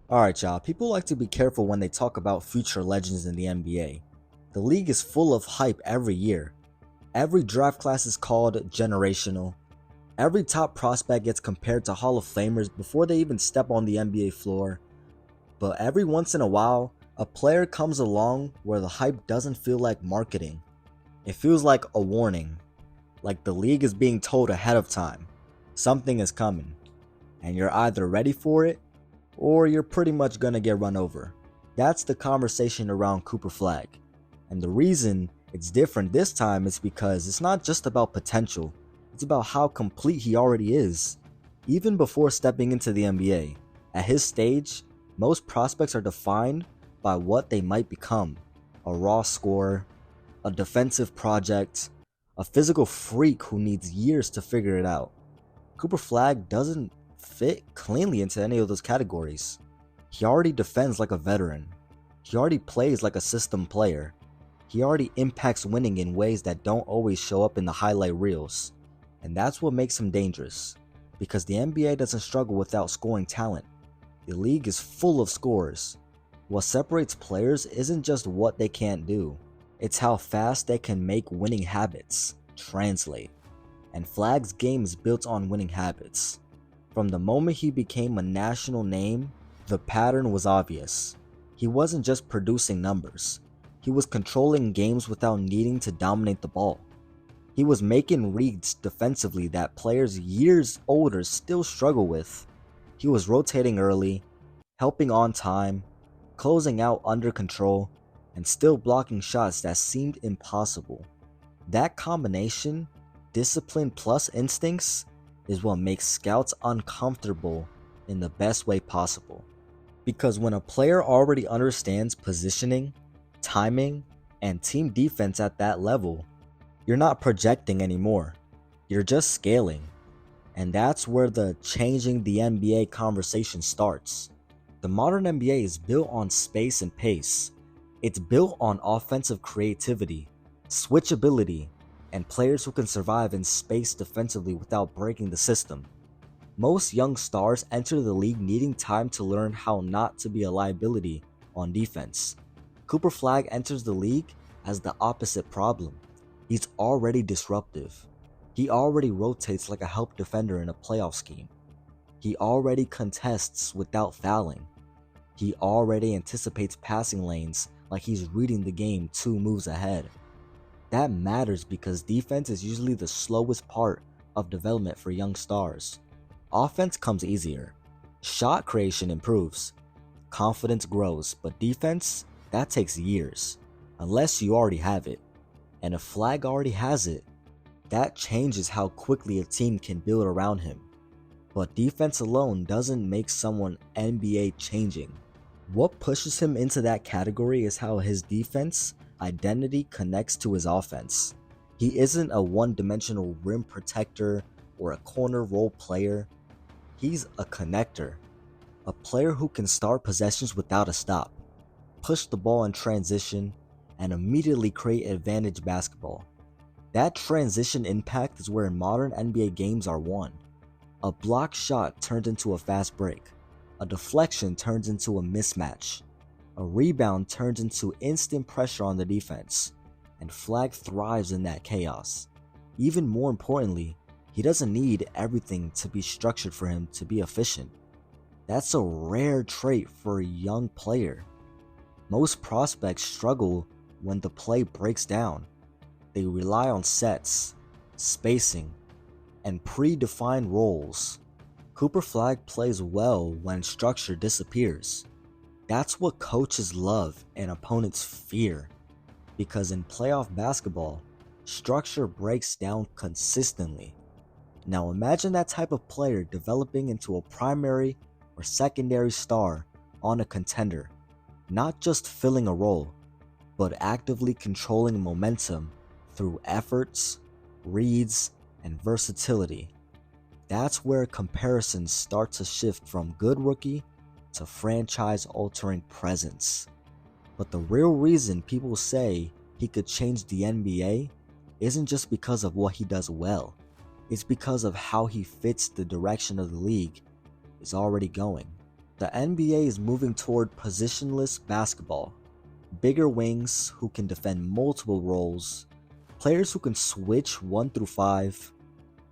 Alright, y'all, people like to be careful when they talk about future legends in the NBA. The league is full of hype every year. Every draft class is called generational. Every top prospect gets compared to Hall of Famers before they even step on the NBA floor. But every once in a while, a player comes along where the hype doesn't feel like marketing. It feels like a warning, like the league is being told ahead of time. Something is coming, and you're either ready for it or you're pretty much gonna get run over. That's the conversation around Cooper Flagg. And the reason it's different this time is because it's not just about potential, it's about how complete he already is. Even before stepping into the NBA, at his stage, most prospects are defined by what they might become: a raw scorer, a defensive project, a physical freak who needs years to figure it out. Cooper Flagg doesn't fit cleanly into any of those categories. He already defends like a veteran. He already plays like a system player. He already impacts winning in ways that don't always show up in the highlight reels. And that's what makes him dangerous, because the NBA doesn't struggle without scoring talent. The league is full of scorers. What separates players isn't just what they can't do, it's how fast they can make winning habits translate. And Flagg's game is built on winning habits. From the moment he became a national name, the pattern was obvious. He wasn't just producing numbers. He was controlling games without needing to dominate the ball. He was making reads defensively that players years older still struggle with. He was rotating early, helping on time, closing out under control, and still blocking shots that seemed impossible. That combination, discipline plus instincts, is what makes scouts uncomfortable in the best way possible. Because when a player already understands positioning, timing, and team defense at that level, you're not projecting anymore. You're just scaling. And that's where the changing the NBA conversation starts. The modern NBA is built on space and pace. It's built on offensive creativity, switchability, and players who can survive in space defensively without breaking the system. Most young stars enter the league needing time to learn how not to be a liability on defense. Cooper Flagg enters the league as the opposite problem. He's already disruptive. He already rotates like a help defender in a playoff scheme. He already contests without fouling. He already anticipates passing lanes like he's reading the game 2 moves ahead. That matters because defense is usually the slowest part of development for young stars. Offense comes easier. Shot creation improves. Confidence grows, but defense, that takes years. Unless you already have it. And if Flagg already has it, that changes how quickly a team can build around him. But defense alone doesn't make someone NBA changing. What pushes him into that category is how his defense identity connects to his offense. He isn't a one-dimensional rim protector or a corner role player. He's a connector. A player who can start possessions without a stop, push the ball in transition, and immediately create advantage basketball. That transition impact is where modern NBA games are won. A block shot turned into a fast break. A deflection turns into a mismatch. A rebound turns into instant pressure on the defense. And Flagg thrives in that chaos. Even more importantly, he doesn't need everything to be structured for him to be efficient. That's a rare trait for a young player. Most prospects struggle when the play breaks down. They rely on sets, spacing, and predefined roles. Cooper Flagg plays well when structure disappears. That's what coaches love and opponents fear. Because in playoff basketball, structure breaks down consistently. Now imagine that type of player developing into a primary or secondary star on a contender, not just filling a role, but actively controlling momentum through efforts, reads, and versatility. That's where comparisons start to shift from good rookie to franchise-altering presence. But the real reason people say he could change the NBA isn't just because of what he does well. It's because of how he fits the direction of the league is already going. The NBA is moving toward positionless basketball. Bigger wings who can defend multiple roles, players who can switch 1 through 5,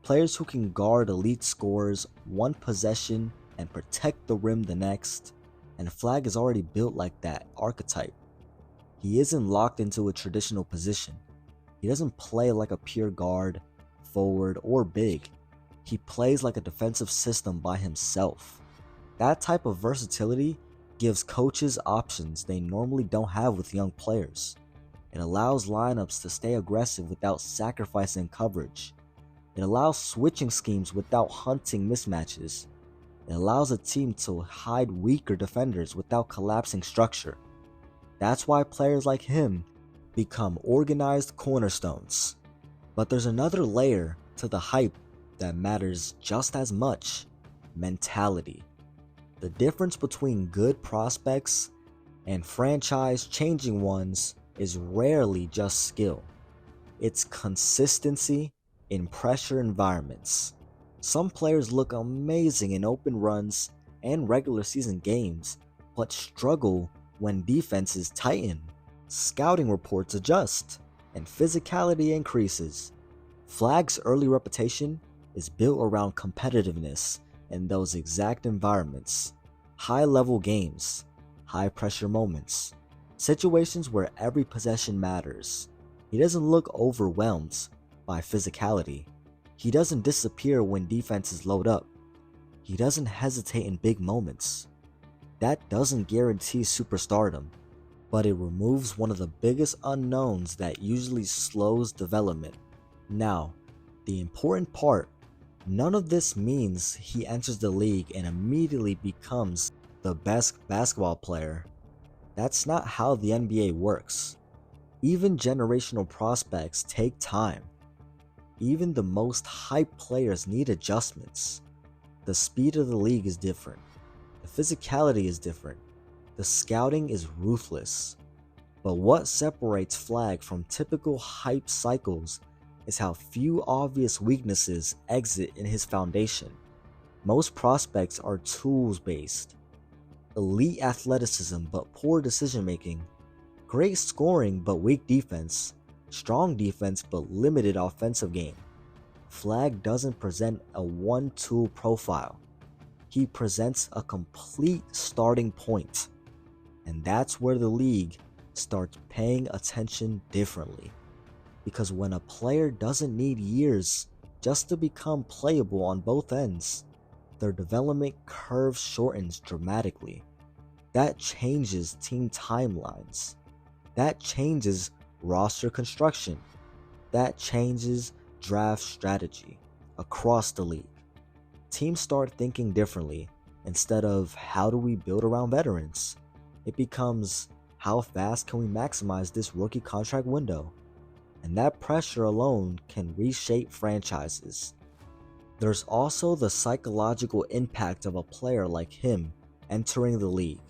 players who can guard elite scorers one possession and protect the rim the next, and Flagg is already built like that archetype. He isn't locked into a traditional position. He doesn't play like a pure guard, forward, or big. He plays like a defensive system by himself. That type of versatility gives coaches options they normally don't have with young players. It allows lineups to stay aggressive without sacrificing coverage. It allows switching schemes without hunting mismatches. It allows a team to hide weaker defenders without collapsing structure. That's why players like him become organized cornerstones. But there's another layer to the hype that matters just as much: mentality. The difference between good prospects and franchise-changing ones is rarely just skill. It's consistency in pressure environments. Some players look amazing in open runs and regular season games, but struggle when defenses tighten, scouting reports adjust, and physicality increases. Flagg's early reputation is built around competitiveness in those exact environments. High-level games, high-pressure moments, situations where every possession matters. He doesn't look overwhelmed by physicality. He doesn't disappear when defenses load up. He doesn't hesitate in big moments. That doesn't guarantee superstardom, but it removes one of the biggest unknowns that usually slows development. Now, the important part: none of this means he enters the league and immediately becomes the best basketball player. That's not how the NBA works. Even generational prospects take time. Even the most hyped players need adjustments. The speed of the league is different. The physicality is different. The scouting is ruthless. But what separates Flagg from typical hype cycles is how few obvious weaknesses exit in his foundation. Most prospects are tools-based. Elite athleticism but poor decision-making. Great scoring but weak defense. Strong defense but limited offensive game. Flagg doesn't present a one-tool profile. He presents a complete starting point. And that's where the league starts paying attention differently. Because when a player doesn't need years just to become playable on both ends, their development curve shortens dramatically. That changes team timelines. That changes roster construction. That changes draft strategy across the league. Teams start thinking differently. Instead of how do we build around veterans, it becomes how fast can we maximize this rookie contract window. And that pressure alone can reshape franchises. There's also the psychological impact of a player like him entering the league.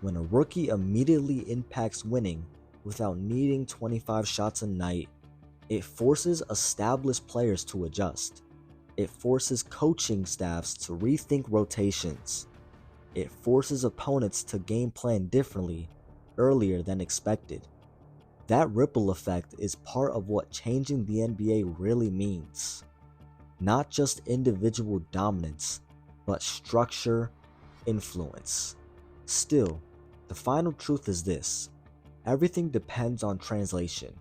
When a rookie immediately impacts winning without needing 25 shots a night, it forces established players to adjust. It forces coaching staffs to rethink rotations. It forces opponents to game plan differently earlier than expected. That ripple effect is part of what changing the NBA really means. Not just individual dominance, but structure, influence. Still, the final truth is this: everything depends on translation.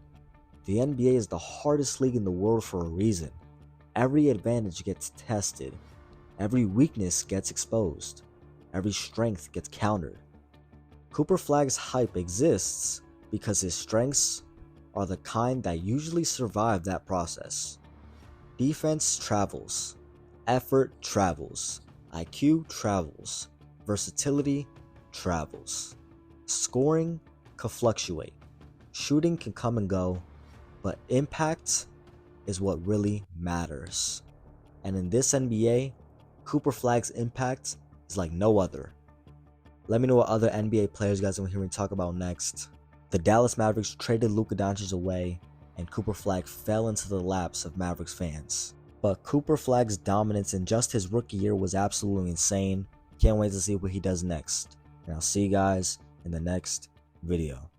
The NBA is the hardest league in the world for a reason. Every advantage gets tested. Every weakness gets exposed. Every strength gets countered. Cooper Flagg's hype exists because his strengths are the kind that usually survive that process. Defense travels. Effort travels. IQ travels. Versatility travels. Scoring can fluctuate. Shooting can come and go, but impact is what really matters. And in this NBA, Cooper Flagg's impact is like no other. Let me know what other NBA players you guys want to hear me talk about next. The Dallas Mavericks traded Luka Doncic away, and Cooper Flagg fell into the laps of Mavericks fans. But Cooper Flagg's dominance in just his rookie year was absolutely insane. Can't wait to see what he does next. And I'll see you guys in the next video.